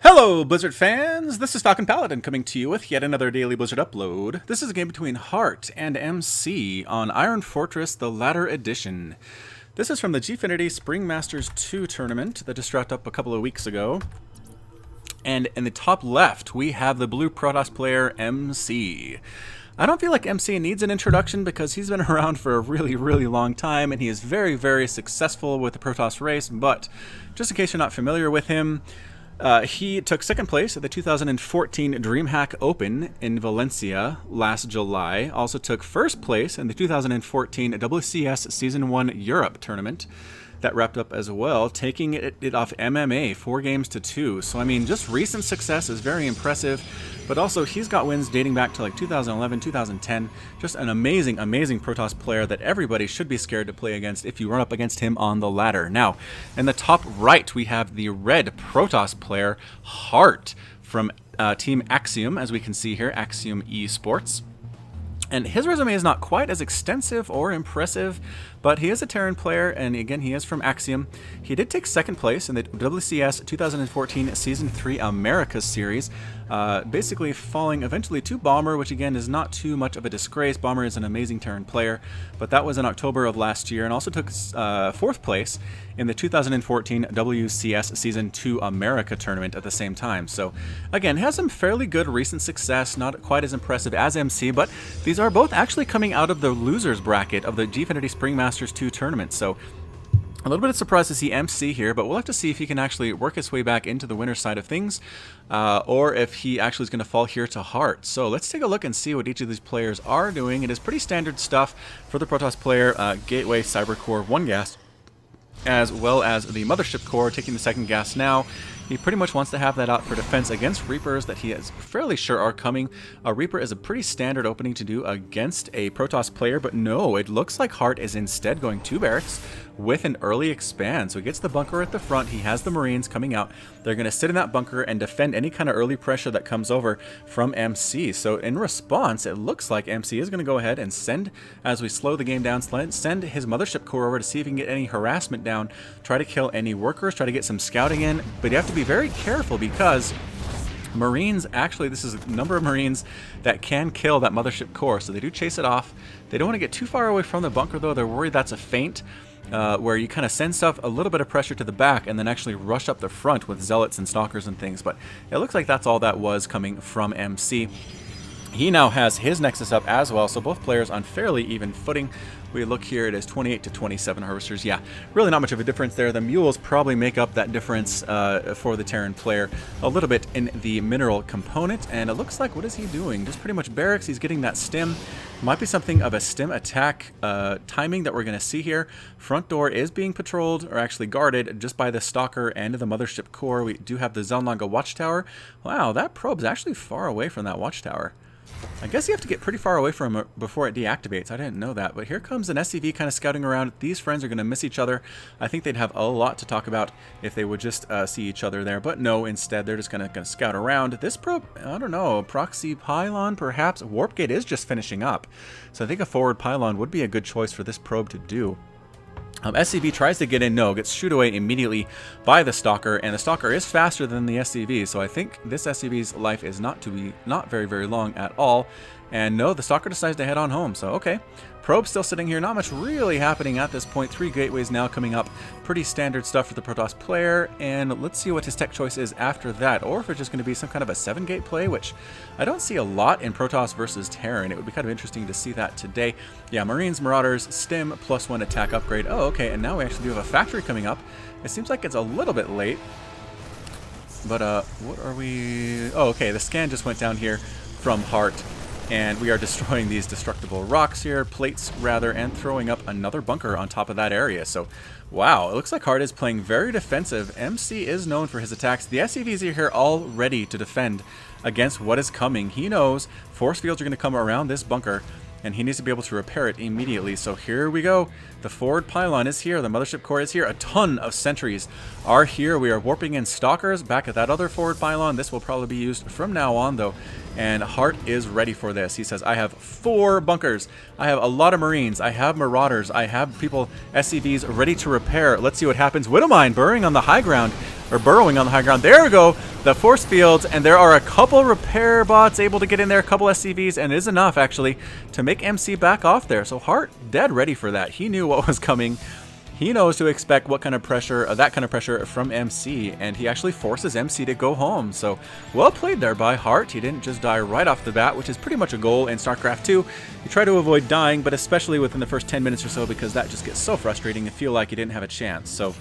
Hello, Blizzard fans! This is Falcon Paladin coming to you with yet another daily Blizzard upload. This is a game between Heart and MC on Iron Fortress, the latter edition. This is from the Gfinity Spring Masters II tournament that just wrapped up a couple of weeks ago. And in the top left, we have the blue Protoss player, MC. I don't feel like MC needs an introduction because he's been around for a really long time and he is very successful with the Protoss race, but just in case you're not familiar with him, he took second place at the 2014 DreamHack Open in Valencia last July. Also took first place in the 2014 WCS Season 1 Europe tournament. That wrapped up as well, taking it off MMA 4-2. So I mean, just recent success is very impressive, but also he's got wins dating back to like 2011, 2010. Just an amazing Protoss player that everybody should be scared to play against if you run up against him on the ladder. Now, in the top right, we have the red Protoss player, Heart, from Team Axiom, as we can see here, Axiom Esports. And his resume is not quite as extensive or impressive, but he is a Terran player, and again, he is from Axiom. He did take second place in the WCS 2014 Season 3 Americas Series, basically falling eventually to Bomber, which again is not too much of a disgrace. Bomber is an amazing Terran player, but that was in October of last year, and also took fourth place in the 2014 WCS Season 2 America tournament at the same time. So again, has some fairly good recent success, not quite as impressive as MC, but these are both actually coming out of the losers bracket of the Gfinity Spring Masters II tournament. So a little bit surprised to see MC here, but we'll have to see if he can actually work his way back into the winner's side of things, or if he actually is going to fall here to Heart. So let's take a look and see what each of these players are doing. It is pretty standard stuff for the Protoss player, Gateway, Cyber Core, 1 gas, as well as the Mothership Core taking the second gas now. He pretty much wants to have that out for defense against Reapers that he is fairly sure are coming. A Reaper is a pretty standard opening to do against a Protoss player, but no, it looks like Heart is instead going 2 barracks with an early expand. So he gets the bunker at the front, he has the Marines coming out. They're going to sit in that bunker and defend any kind of early pressure that comes over from MC. So in response, it looks like MC is going to go ahead and send, as we slow the game down, send his Mothership Core over to see if he can get any harassment down, try to kill any workers, try to get some scouting in, but you have to be very careful because Marines, actually, this is a number of Marines that can kill that Mothership Core, so they do chase it off. They don't want to get too far away from the bunker, though. They're worried that's a feint, where you kind of send stuff, a little bit of pressure to the back, and then actually rush up the front with Zealots and Stalkers and things. But it looks like that's all that was coming from MC. He now has his Nexus up as well, so both players on fairly even footing. We look here, it is 28 to 27 harvesters. Yeah, really not much of a difference there. The mules probably make up that difference for the Terran player a little bit in the mineral component. And it looks like, what is he doing? Just pretty much barracks. He's getting that stim. Might be something of a stim attack timing that we're going to see here. Front door is being patrolled, or actually guarded, just by the Stalker and the Mothership Core. We do have the Zelnaga Watchtower. Wow, that probe's actually far away from that Watchtower. I guess you have to get pretty far away from it before it deactivates. I didn't know that. But here comes an SCV kind of scouting around. These friends are going to miss each other. I think they'd have a lot to talk about if they would just see each other there. But no, instead, they're just going to scout around. This probe, I don't know, proxy pylon perhaps? Warp gate is just finishing up. So I think a forward pylon would be a good choice for this probe to do. SCV tries to get in, no, gets shooed away immediately by the Stalker, and the Stalker is faster than the SCV, so I think this SCV's life is not very long at all. And no, the Stalker decides to head on home, so okay. Probe still sitting here, not much really happening at this point. 3 gateways now coming up. Pretty standard stuff for the Protoss player, and let's see what his tech choice is after that, or if it's just going to be some kind of a 7-gate play, which I don't see a lot in Protoss versus Terran. It would be kind of interesting to see that today. Yeah, Marines, Marauders, Stim, +1 attack upgrade. Oh, okay, and now we actually do have a factory coming up. It seems like it's a little bit late, but what are we... Oh, okay, the scan just went down here from Heart. And we are destroying these destructible rocks here, plates rather, and throwing up another bunker on top of that area. So, wow, it looks like Heart is playing very defensive. MC is known for his attacks. The SCVs are here all ready to defend against what is coming. He knows force fields are going to come around this bunker, and he needs to be able to repair it immediately. So here we go. The forward pylon is here. The Mothership Core is here. A ton of sentries are here. We are warping in Stalkers back at that other forward pylon. This will probably be used from now on, though. And Hart is ready for this. He says, I have 4 bunkers. I have a lot of Marines. I have Marauders. I have people, SCVs, ready to repair. Let's see what happens. Widowmine burrowing on the high ground. There we go. The force fields, and there are a couple repair bots able to get in there, a couple SCVs, and it is enough, actually, to make MC back off there. So Hart, dead ready for that. He knew what was coming. He knows to expect what kind of pressure, that kind of pressure from MC, and he actually forces MC to go home. So, well played there by Hart. He didn't just die right off the bat, which is pretty much a goal in Starcraft 2. You try to avoid dying, but especially within the first 10 minutes or so, because that just gets so frustrating. You feel like you didn't have a chance. So,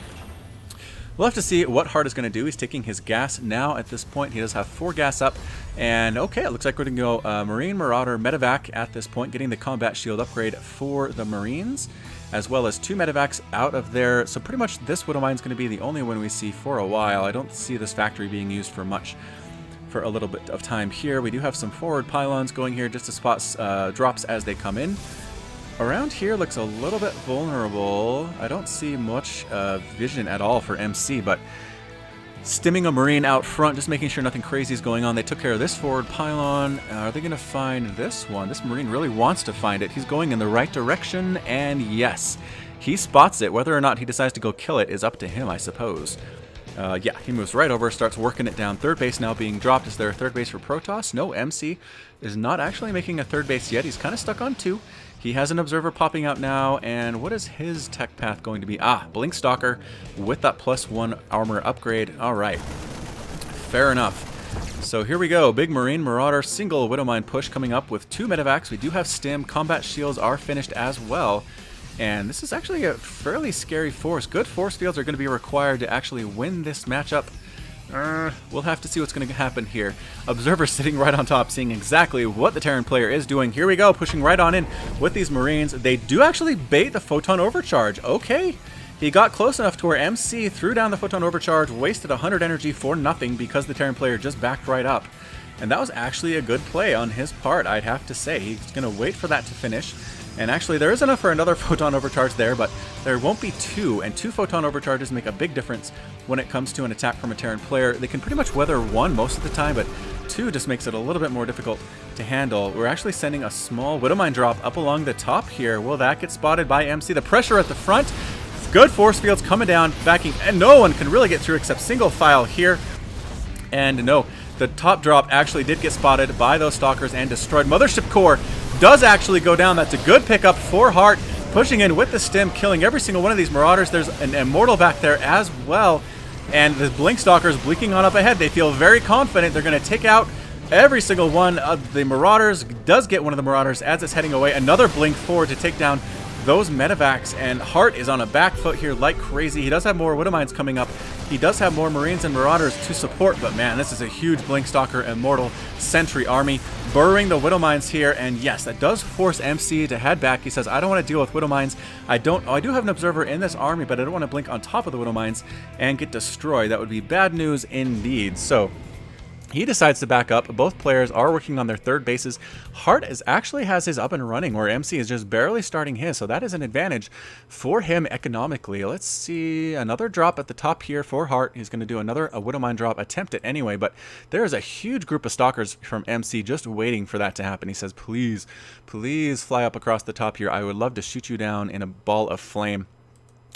we'll have to see what Hart is going to do. He's taking his gas now at this point. He does have 4 gas up. And okay, it looks like we're going to go Marine, Marauder, Medevac at this point, getting the combat shield upgrade for the Marines, as well as 2 Medevacs out of there. So pretty much this Widowmine is going to be the only one we see for a while. I don't see this factory being used for much for a little bit of time here. We do have some forward pylons going here just to spot drops as they come in. Around here looks a little bit vulnerable. I don't see much vision at all for MC, but stimming a Marine out front, just making sure nothing crazy is going on. They took care of this forward pylon. Are they going to find this one? This Marine really wants to find it. He's going in the right direction, and yes, he spots it. Whether or not he decides to go kill it is up to him, I suppose. Yeah, he moves right over, starts working it down. Third base now being dropped. Is there a third base for Protoss? No, MC is not actually making a third base yet. He's kind of stuck on 2. He has an observer popping out now, and what is his tech path going to be? Ah, Blink Stalker with that +1 armor upgrade. All right, fair enough. So here we go. Big Marine, Marauder, single Widowmine push coming up with 2 Medevacs. We do have stim. Combat shields are finished as well. And this is actually a fairly scary force. Good force fields are going to be required to actually win this matchup. We'll have to see what's going to happen here. Observer sitting right on top, seeing exactly what the Terran player is doing. Here we go, pushing right on in with these Marines. They do actually bait the Photon Overcharge. Okay. He got close enough to where MC threw down the Photon Overcharge, wasted 100 energy for nothing because the Terran player just backed right up. And that was actually a good play on his part, I'd have to say. He's going to wait for that to finish. And actually, there is enough for another Photon Overcharge there, but there won't be 2. And 2 Photon Overcharges make a big difference when it comes to an attack from a Terran player. They can pretty much weather 1 most of the time, but 2 just makes it a little bit more difficult to handle. We're actually sending a small Widowmine drop up along the top here. Will that get spotted by MC? The pressure at the front. Good force fields coming down, backing, and no one can really get through except single file here. And no, the top drop actually did get spotted by those stalkers and destroyed. Mothership Core does actually go down. That's a good pickup for Hart, pushing in with the stim, killing every single one of these Marauders. There's an Immortal back there as well, and the Blink Stalkers blinking on up ahead. They feel very confident they're going to take out every single one of the Marauders. Does get one of the Marauders as it's heading away. Another blink forward to take down those Medevacs, and Hart is on a back foot here like crazy. He does have more Widowmines coming up. He does have more Marines and Marauders to support, but man, this is a huge Blink Stalker Immortal Sentry army burrowing the Widowmines here, and yes, that does force MC to head back. He says, I don't want to deal with Widowmines. I do have an observer in this army, but I don't want to blink on top of the Widowmines and get destroyed. That would be bad news indeed. So he decides to back up. Both players are working on their third bases. Hart actually has his up and running, where MC is just barely starting his, so that is an advantage for him economically. Let's see, another drop at the top here for Hart. He's going to do a Widowmine drop, attempt it anyway, but there is a huge group of stalkers from MC just waiting for that to happen. He says, please, please fly up across the top here. I would love to shoot you down in a ball of flame.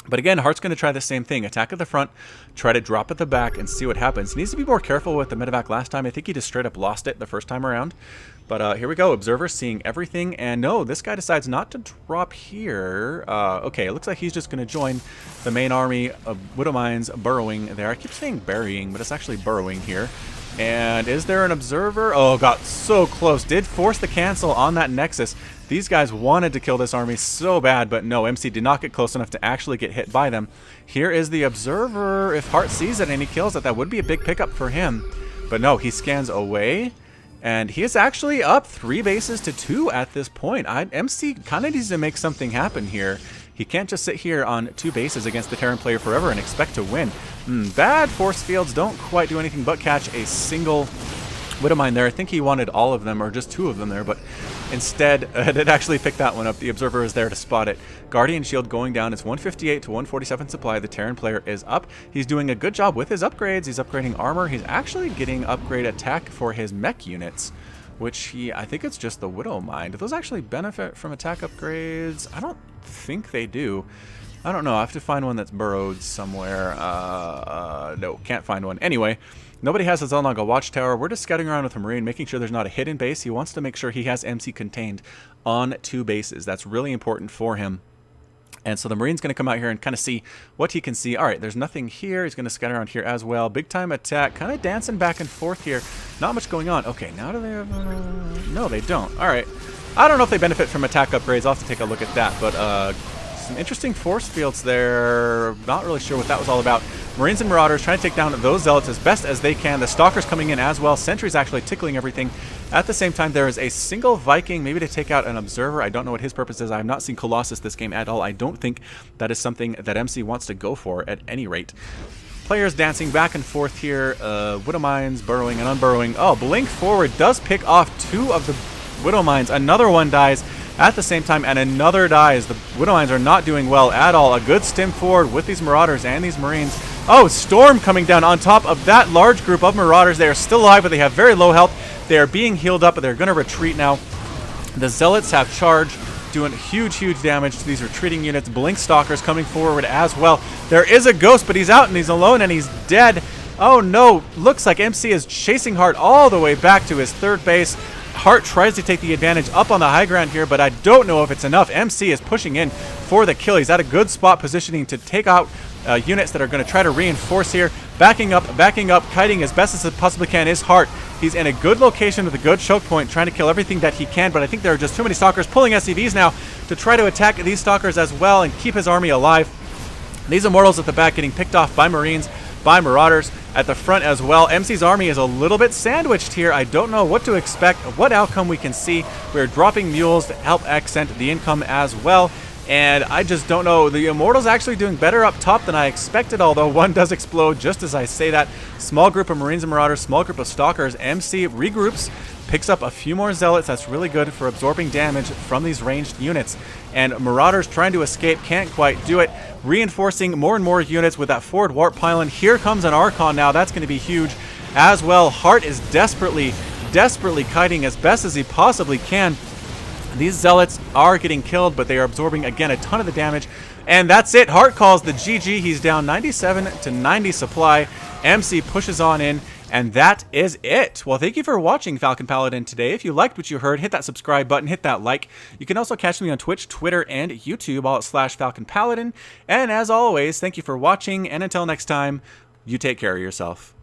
But again, Hart's going to try the same thing. Attack at the front, try to drop at the back, and see what happens. He needs to be more careful with the Medevac last time. I think he just straight up lost it the first time around. But here we go. Observer seeing everything. And no, this guy decides not to drop here. Okay, it looks like he's just going to join the main army of Widowmines burrowing there. I keep saying burying, but it's actually burrowing here. And is there an observer? Oh, got so close. Did force the cancel on that Nexus. These guys wanted to kill this army so bad, but no, MC did not get close enough to actually get hit by them. Here is the observer. If Hart sees it and he kills it, that would be a big pickup for him. But no, he scans away. And he is actually up 3 bases to 2 at this point. MC kind of needs to make something happen here. He can't just sit here on 2 bases against the Terran player forever and expect to win. Bad force fields don't quite do anything but catch a single Widowmine there. I think he wanted all of them, or just 2 of them there, but instead it actually picked that one up. The observer is there to spot it. Guardian shield going down. It's 158 to 147 supply. The Terran player is up. He's doing a good job with his upgrades. He's upgrading armor. He's actually getting upgrade attack for his mech units, which I think it's just the Widow Mine. Do those actually benefit from attack upgrades? I don't think they do. I don't know. I have to find one that's burrowed somewhere. No, can't find one. Anyway, nobody has his Zelnaga Watchtower. We're just scouting around with a Marine, making sure there's not a hidden base. He wants to make sure he has MC contained on 2 bases. That's really important for him. And so the Marine's going to come out here and kind of see what he can see. All right, there's nothing here. He's going to scout around here as well. Big time attack, kind of dancing back and forth here. Not much going on. Okay, now do they have... no, they don't. All right. I don't know if they benefit from attack upgrades. I'll have to take a look at that. But some interesting force fields there. Not really sure what that was all about. Marines and Marauders trying to take down those Zealots as best as they can. The Stalkers coming in as well. Sentries actually tickling everything. At the same time, there is a single Viking, maybe to take out an Observer. I don't know what his purpose is. I have not seen Colossus this game at all. I don't think that is something that MC wants to go for at any rate. Players dancing back and forth here. Widow Mines burrowing and unburrowing. Oh, Blink Forward does pick off 2 of the Widow Mines. Another one dies at the same time, and another dies. The Widow Mines are not doing well at all. A good stim forward with these Marauders and these Marines. Oh, Storm coming down on top of that large group of Marauders. They are still alive, but they have very low health. They are being healed up, but they're going to retreat now. The Zealots have charge, doing huge damage to these retreating units. Blink Stalkers coming forward as well. There is a Ghost, but he's out and he's alone and he's dead. Oh no, looks like MC is chasing Hart all the way back to his 3rd base. Hart tries to take the advantage up on the high ground here, but I don't know if it's enough. MC is pushing in for the kill. He's at a good spot positioning to take out units that are going to try to reinforce here. Backing up, kiting as best as it possibly can is Hart. He's in a good location with a good choke point, trying to kill everything that he can, but I think there are just too many Stalkers pulling SCVs now to try to attack these Stalkers as well and keep his army alive. These Immortals at the back getting picked off by Marines, by Marauders at the front as well. MC's army is a little bit sandwiched here. I don't know what to expect, what outcome we can see. We're dropping mules to help accent the income as well. And I just don't know. The Immortals actually doing better up top than I expected, although one does explode just as I say that. Small group of Marines and Marauders, small group of Stalkers. MC regroups, picks up a few more Zealots. That's really good for absorbing damage from these ranged units. And Marauders trying to escape, can't quite do it. Reinforcing more and more units with that forward warp pylon. Here comes an Archon now. That's going to be huge as well. Hart is desperately kiting as best as he possibly can. These Zealots are getting killed, but they are absorbing, again, a ton of the damage. And that's it. Hart calls the GG. He's down 97 to 90 supply. MC pushes on in, and that is it. Well, thank you for watching Falcon Paladin today. If you liked what you heard, hit that subscribe button, hit that like. You can also catch me on Twitch, Twitter, and YouTube, all at /Falcon Paladin. And as always, thank you for watching, and until next time, you take care of yourself.